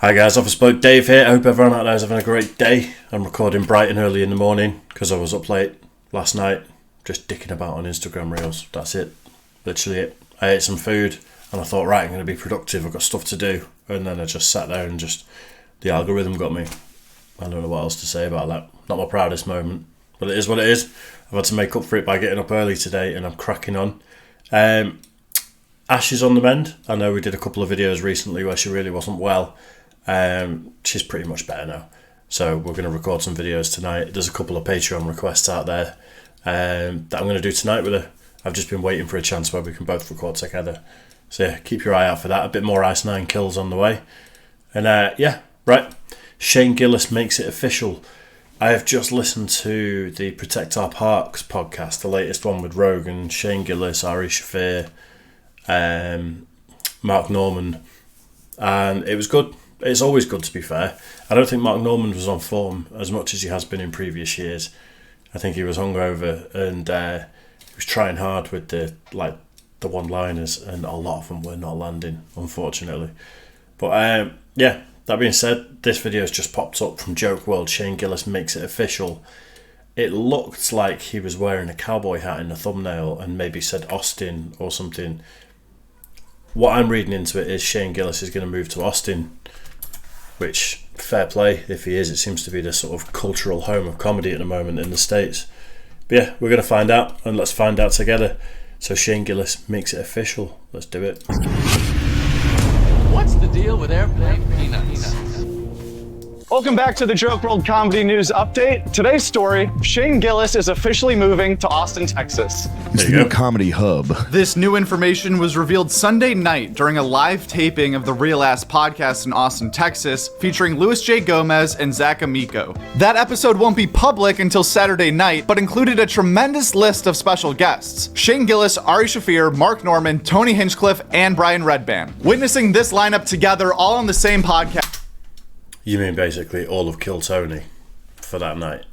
Hi guys, Office Bloke Dave here. I hope everyone out there is having a great day. I'm recording bright and early in the morning because I was up late last night just dicking about on Instagram Reels. That's it. Literally it. I ate some food and I thought, right, I'm going to be productive. I've got stuff to do. And then I just sat there and the algorithm got me. I don't know what else to say about that. Not my proudest moment, but it is what it is. I've had to make up for it by getting up early today and I'm cracking on. Ash is on the mend. I know we did a couple of videos recently where she really wasn't well. She's pretty much better now. So we're going to record some videos tonight. There's a couple of Patreon requests out there that I'm going to do tonight with her. I've just been waiting for a chance where we can both record together. So yeah, keep your eye out for that. A bit more Ice 9 kills on the way. And right. Shane Gillis makes it official. I have just listened to the Protect Our Parks podcast, the latest one with Rogan, Shane Gillis, Ari Shafir, Mark Norman, and it was good. It's always good, to be fair. I don't think Mark Norman was on form as much as he has been in previous years. I think he was hungover and he was trying hard with the one-liners, and a lot of them were not landing, unfortunately. But that being said, this video has just popped up from Joke World. Shane Gillis makes it official. It looked like he was wearing a cowboy hat in the thumbnail and maybe said Austin or something. What I'm reading into it is Shane Gillis is going to move to Austin, which, fair play if he is. It seems to be the sort of cultural home of comedy at the moment in the States. But yeah, we're going to find out, and let's find out together. So Shane Gillis makes it official. Let's do it. What's the deal with airplane peanuts? Welcome back to the Joke World Comedy News Update. Today's story, Shane Gillis is officially moving to Austin, Texas. It's the new comedy hub. This new information was revealed Sunday night during a live taping of the Real Ass podcast in Austin, Texas, featuring Louis J. Gomez and Zach Amico. That episode won't be public until Saturday night, but included a tremendous list of special guests. Shane Gillis, Ari Shafir, Mark Norman, Tony Hinchcliffe, and Brian Redband. Witnessing this lineup together all on the same podcast. You mean basically all of Kill Tony for that night?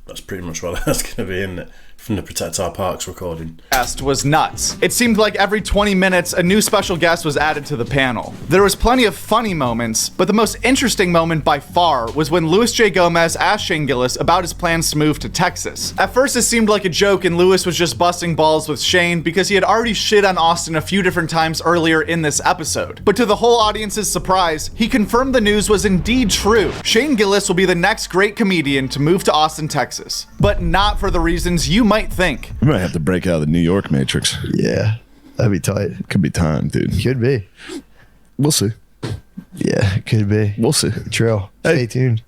That's pretty much what that's going to be, isn't it? From the Protect Our Parks recording. Was nuts. It seemed like every 20 minutes a new special guest was added to the panel. There was plenty of funny moments, but the most interesting moment by far was when Louis J. Gomez asked Shane Gillis about his plans to move to Texas. At first it seemed like a joke and Louis was just busting balls with Shane because he had already shit on Austin a few different times earlier in this episode. But to the whole audience's surprise, he confirmed the news was indeed true. Shane Gillis will be the next great comedian to move to Austin, Texas. But not for the reasons you might think. We might have to break out of the New York Matrix. Yeah, that'd be tight. Could be time, dude. Could be. We'll see. Yeah, it could be. We'll see. True. Stay tuned.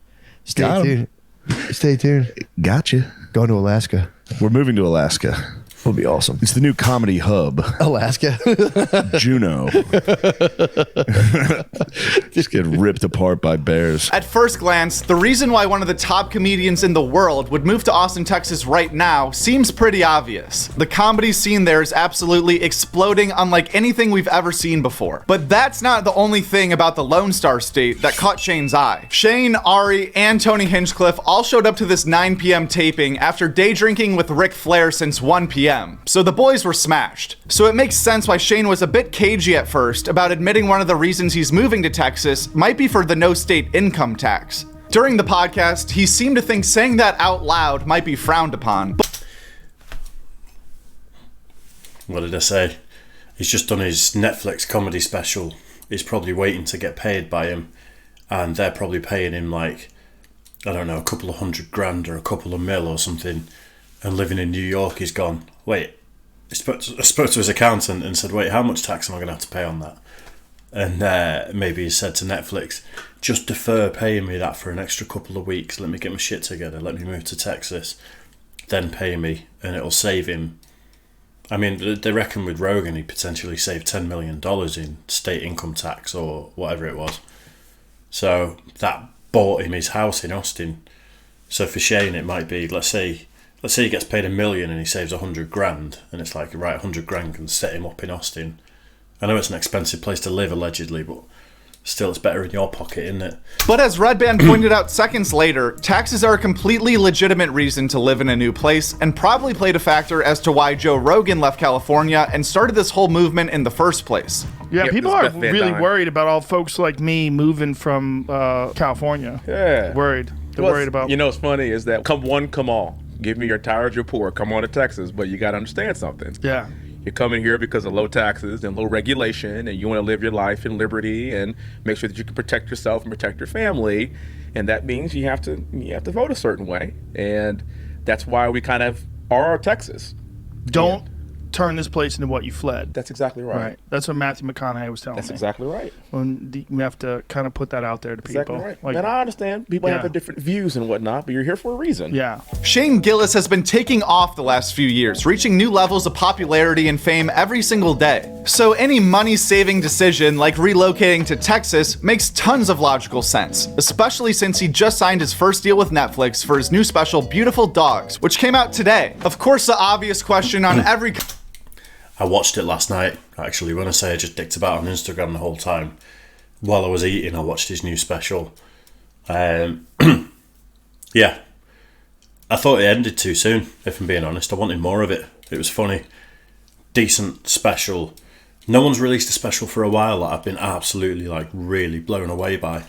Stay tuned. Stay tuned. Gotcha. Going to Alaska. We're moving to Alaska. Will be awesome. It's the new comedy hub. Alaska. Juneau. Just get ripped apart by bears. At first glance, the reason why one of the top comedians in the world would move to Austin, Texas right now seems pretty obvious. The comedy scene there is absolutely exploding unlike anything we've ever seen before. But that's not the only thing about the Lone Star State that caught Shane's eye. Shane, Ari, and Tony Hinchcliffe all showed up to this 9 p.m. taping after day drinking with Ric Flair since 1 p.m. So the boys were smashed. So it makes sense why Shane was a bit cagey at first about admitting one of the reasons he's moving to Texas might be for the no state income tax. During the podcast, he seemed to think saying that out loud might be frowned upon. What did I say? He's just done his Netflix comedy special. He's probably waiting to get paid by him, and they're probably paying him like, I don't know, a couple of $100,000 or a couple of mil or something. And living in New York, he's gone, wait, I spoke to his accountant and said, wait, how much tax am I going to have to pay on that? And maybe he said to Netflix, just defer paying me that for an extra couple of weeks. Let me get my shit together. Let me move to Texas. Then pay me, and it'll save him. I mean, they reckon with Rogan, he potentially saved $10 million in state income tax or whatever it was. So that bought him his house in Austin. So for Shane, it might be, let's say he gets paid $1 million and he saves $100,000, and it's like, right, $100,000 can set him up in Austin. I know it's an expensive place to live, allegedly, but still it's better in your pocket, isn't it? But as Red Band pointed out seconds later, taxes are a completely legitimate reason to live in a new place and probably played a factor as to why Joe Rogan left California and started this whole movement in the first place. Yeah, Yep, people it's are Beth Van really Dyne. worried about all folks like me moving from California. Yeah. Worried. They're Well, worried about. You know what's funny is that come one, come all. Give me your tired, your poor. Come on to Texas, but you got to understand something. Yeah. You're coming here because of low taxes and low regulation, and you want to live your life in liberty and make sure that you can protect yourself and protect your family, and that means you have to vote a certain way, and that's why we kind of are Texas. Don't turn this place into what you fled. That's exactly right. Right. That's what Matthew McConaughey was telling That's me. exactly right. We have to kind of put that out there to people. Exactly right. Like, And I understand people have Yeah. their different views and whatnot, but you're here for a reason. yeah. Shane Gillis has been taking off the last few years, reaching new levels of popularity and fame every single day. So any money-saving decision like relocating to Texas makes tons of logical sense, especially since he just signed his first deal with Netflix for his new special Beautiful Dogs, which came out today. Of course, the obvious question on every I watched it last night, actually. When I say I just dicked about on Instagram the whole time, while I was eating, I watched his new special. Yeah. I thought it ended too soon, if I'm being honest. I wanted more of it. It was funny. Decent special. No one's released a special for a while that I've been absolutely, like, really blown away by.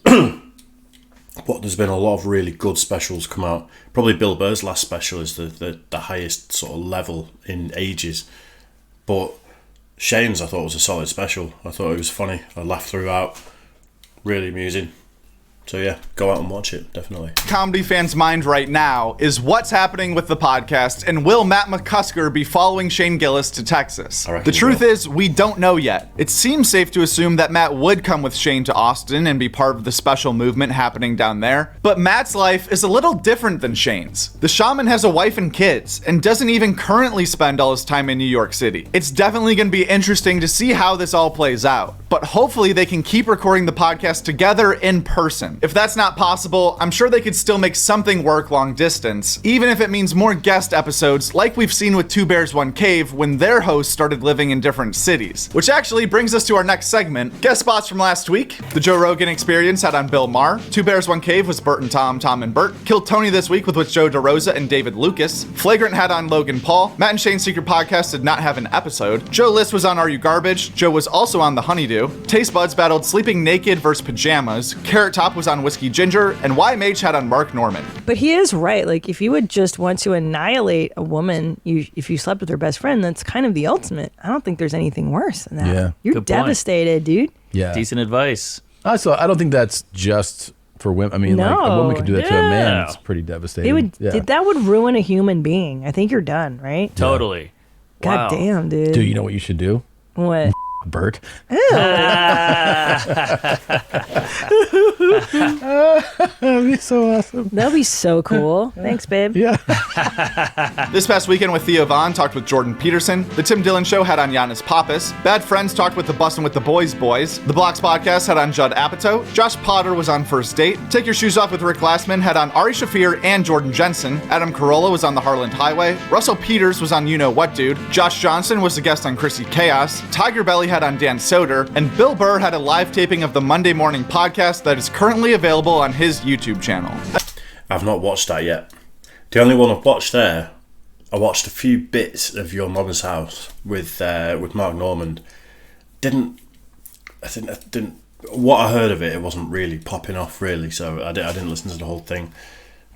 But there's been a lot of really good specials come out. Probably Bill Burr's last special is the highest sort of level in ages. But Shane's, I thought, was a solid special. I thought it was funny. I laughed throughout. Really amusing. So yeah, go out and watch it, definitely. comedy fans' mind right now is what's happening with the podcast, and will Matt McCusker be following Shane Gillis to Texas? I reckon The he truth will. is, we don't know yet. It seems safe to assume that Matt would come with Shane to Austin and be part of the special movement happening down there. But Matt's life is a little different than Shane's. The shaman has a wife and kids, and doesn't even currently spend all his time in New York City. It's definitely going to be interesting to see how this all plays out. But hopefully they can keep recording the podcast together in person. If that's not possible, I'm sure they could still make something work long distance, even if it means more guest episodes like we've seen with Two Bears, One Cave when their hosts started living in different cities. Which actually brings us to our next segment, guest spots from last week. The Joe Rogan Experience had on Bill Maher. Two Bears, One Cave was Bert and Tom, Tom and Bert. Killed Tony this week with Joe DeRosa and David Lucas. Flagrant had on Logan Paul. Matt and Shane's Secret Podcast did not have an episode. Joe List was on Are You Garbage? Joe was also on The Honeydew. Taste Buds battled Sleeping Naked vs. Pajamas. Carrot Top was on Whiskey Ginger, and YMH had on Mark Norman. But he is right. Like, if you would just want to annihilate a woman, if you slept with her best friend, that's kind of the ultimate. I don't think there's anything worse than that. Yeah. You're Good point. devastated, dude. Yeah. Decent advice. Also, I don't think that's just for women. I mean, like a woman could do that to a man. Yeah. It's pretty devastating. It would. Yeah. That would ruin a human being. I think you're done, right? Totally. God Wow. damn, dude. Dude, you know what you should do? What? Bert. That'd be so awesome. That'd be so cool. Thanks, babe. Yeah. This past weekend with Theo Vaughn talked with Jordan Peterson. The Tim Dillon Show had on Giannis Pappas. Bad Friends talked with the Bussin' with the Boys boys. The Blocks Podcast had on Judd Apatow. Josh Potter was on First Date. Take Your Shoes Off with Rick Glassman had on Ari Shafir and Jordan Jensen. Adam Carolla was on The Harland Highway. Russell Peters was on You Know What Dude. Josh Johnson was a guest on Chrissy Chaos. Tiger Belly had on Dan Soder. And Bill Burr had a live taping of the Monday Morning Podcast that is currently available on his YouTube channel. I've not watched that yet. The only one I've watched there, I watched a few bits of Your Mama's House with Mark Norman. What I heard of it, it wasn't really popping off really, so I didn't listen to the whole thing.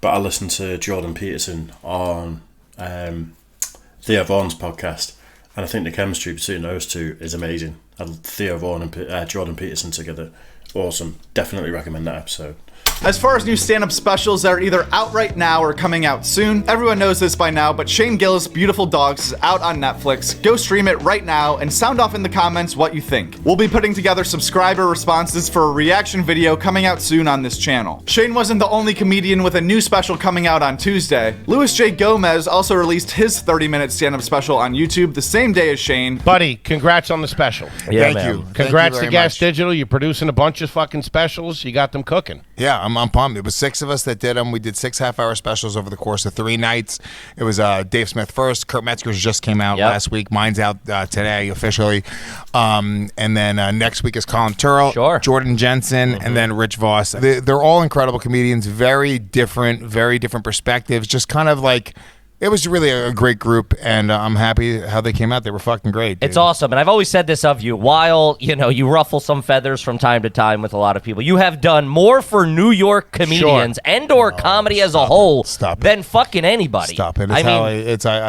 But I listened to Jordan Peterson on Theo Vaughn's podcast, and I think the chemistry between those two is amazing. Theo Vaughn and Jordan Peterson together, awesome. Definitely recommend that episode. As far as new stand-up specials that are either out right now or coming out soon, everyone knows this by now, but Shane Gillis' Beautiful Dogs is out on Netflix. Go stream it right now and sound off in the comments what you think. We'll be putting together subscriber responses for a reaction video coming out soon on this channel. Shane wasn't the only comedian with a new special coming out on Tuesday. Louis J. Gomez also released his 30-minute stand-up special on YouTube the same day as Shane. Buddy, congrats on the special. Thank you. Thank Congrats you to very Gas much. Digital. You're producing a bunch of fucking specials. You got them cooking. Yeah, I'm pumped. It was 6 of us that did them. We did 6 half-hour specials over the course of 3 nights. It was Dave Smith first. Kurt Metzger's just came out last week. Mine's out today officially. And then next week is Colin Turrell, Jordan Jensen, and then Rich Voss. They're all incredible comedians. Very different perspectives. Just kind of like. It was really a great group, and I'm happy how they came out. They were fucking great. Dude. It's awesome, and I've always said this of you. While, you ruffle some feathers from time to time with a lot of people, you have done more for New York comedians and or comedy as a whole than fucking anybody. Stop it. I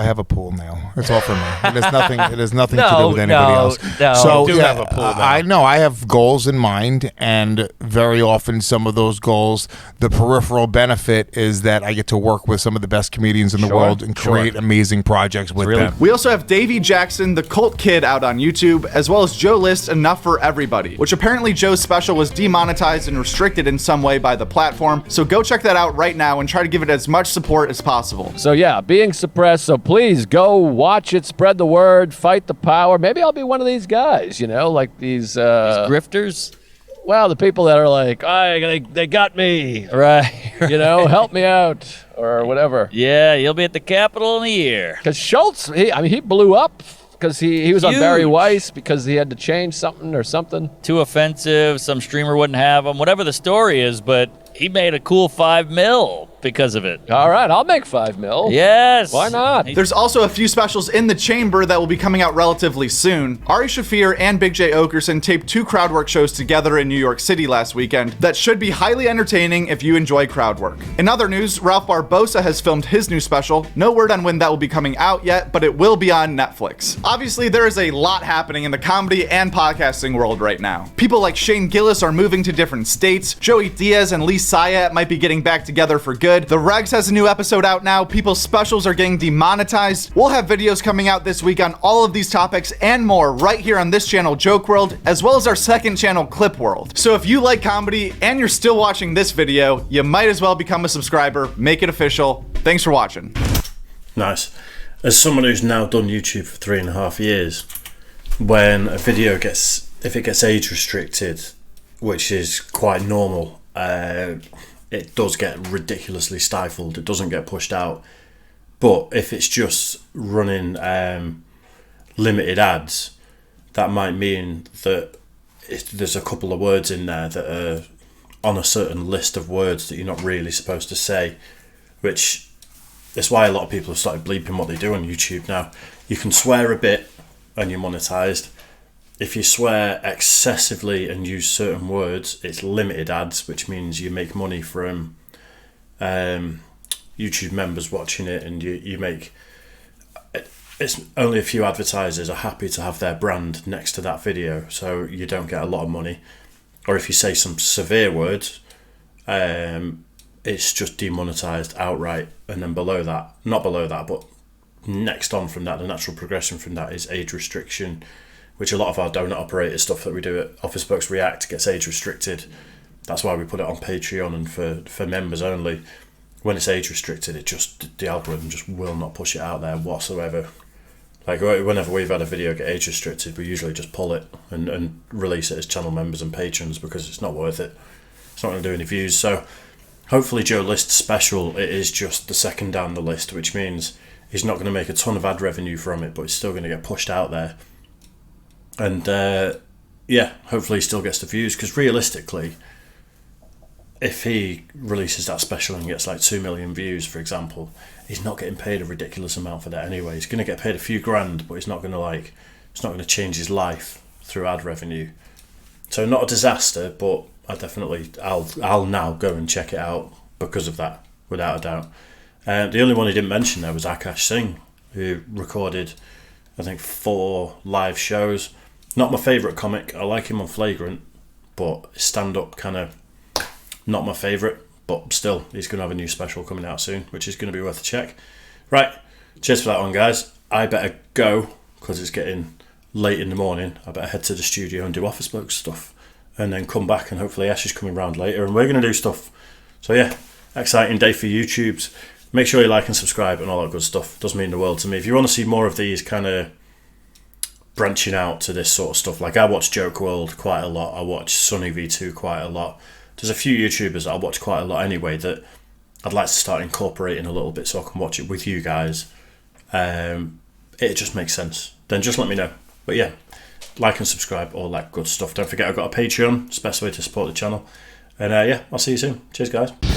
have a pool now. It's all for me. It has nothing to do with anybody else. No, so, you do have a pool now. I know. I have goals in mind, and very often some of those goals, the peripheral benefit is that I get to work with some of the best comedians in the world and create amazing projects with them. We also have Davey Jackson, the Cult Kid, out on YouTube, as well as Joe List, Enough for Everybody, which apparently Joe's special was demonetized and restricted in some way by the platform. So go check that out right now and try to give it as much support as possible. So yeah, being suppressed. So please go watch it, spread the word, fight the power. Maybe I'll be one of these guys, like these grifters. Well, the people that are like, they got me, right? Help me out or whatever. Yeah, you'll be at the Capitol in a year. Because Schultz, he blew up because he was on Barry Weiss because he had to change something or something. Too offensive. Some streamer wouldn't have him. Whatever the story is, but he made a cool $5 million because of it. All right, I'll make $5 million. Yes. Why not? There's also a few specials in the chamber that will be coming out relatively soon. Ari Shaffir and Big J Okerson taped 2 crowd work shows together in New York City last weekend that should be highly entertaining if you enjoy crowd work. In other news, Ralph Barbosa has filmed his new special. No word on when that will be coming out yet, but it will be on Netflix. Obviously, there is a lot happening in the comedy and podcasting world right now. People like Shane Gillis are moving to different states. Joey Diaz and Lee Syatt might be getting back together for good. The Regs has a new episode out now. People's specials are getting demonetized. We'll have videos coming out this week on all of these topics and more right here on this channel, Joke World, as well as our second channel, Clip World. So if you like comedy and you're still watching this video, you might as well become a subscriber. Make it official. Thanks for watching. Nice. As someone who's now done YouTube for 3.5 years, when a video if it gets age restricted, which is quite normal, it does get ridiculously stifled. It doesn't get pushed out. But if it's just running limited ads, that might mean that there's a couple of words in there that are on a certain list of words that you're not really supposed to say, which is why a lot of people have started bleeping what they do on YouTube now. You can swear a bit and you're monetized. If you swear excessively and use certain words, it's limited ads, which means you make money from YouTube members watching it, and you make... It's only a few advertisers are happy to have their brand next to that video, so you don't get a lot of money. Or if you say some severe words, it's just demonetized outright. And then below that, not below that, but next on from that, the natural progression from that is age restriction, which a lot of our donor operator stuff that we do at Office Blokes React gets age restricted. That's why we put it on Patreon and for members only. When it's age restricted, the algorithm just will not push it out there whatsoever. Like whenever we've had a video get age restricted, we usually just pull it and release it as channel members and patrons because it's not worth it. It's not going to do any views. So hopefully Joe List's special, it is just the second down the list, which means he's not going to make a ton of ad revenue from it, but it's still going to get pushed out there. And hopefully he still gets the views, because realistically, if he releases that special and gets like 2 million views, for example, he's not getting paid a ridiculous amount for that anyway. He's going to get paid a few grand, but it's not going to change his life through ad revenue. So not a disaster, but I'll now go and check it out because of that, without a doubt. The only one he didn't mention there was Akash Singh, who recorded, I think, 4 live shows. Not my favourite comic. I like him on Flagrant, but stand-up kind of not my favourite. But still, he's going to have a new special coming out soon, which is going to be worth a check. Right, cheers for that one, guys. I better go, because it's getting late in the morning. I better head to the studio and do Office Blokes stuff, and then come back, and hopefully Ash is coming round later, and we're going to do stuff. So yeah, exciting day for YouTubes. Make sure you like and subscribe and all that good stuff. It does mean the world to me. If you want to see more of these kind of branching out to this sort of stuff, like I watch Joke World quite a lot, I watch Sunny V2 quite a lot, there's a few YouTubers that I watch quite a lot anyway that I'd like to start incorporating a little bit so I can watch it with you guys. It just makes sense. Then just let me know. But yeah, like and subscribe, all that good stuff. Don't forget I've got a Patreon. It's the best way to support the channel. And yeah, I'll see you soon. Cheers, guys.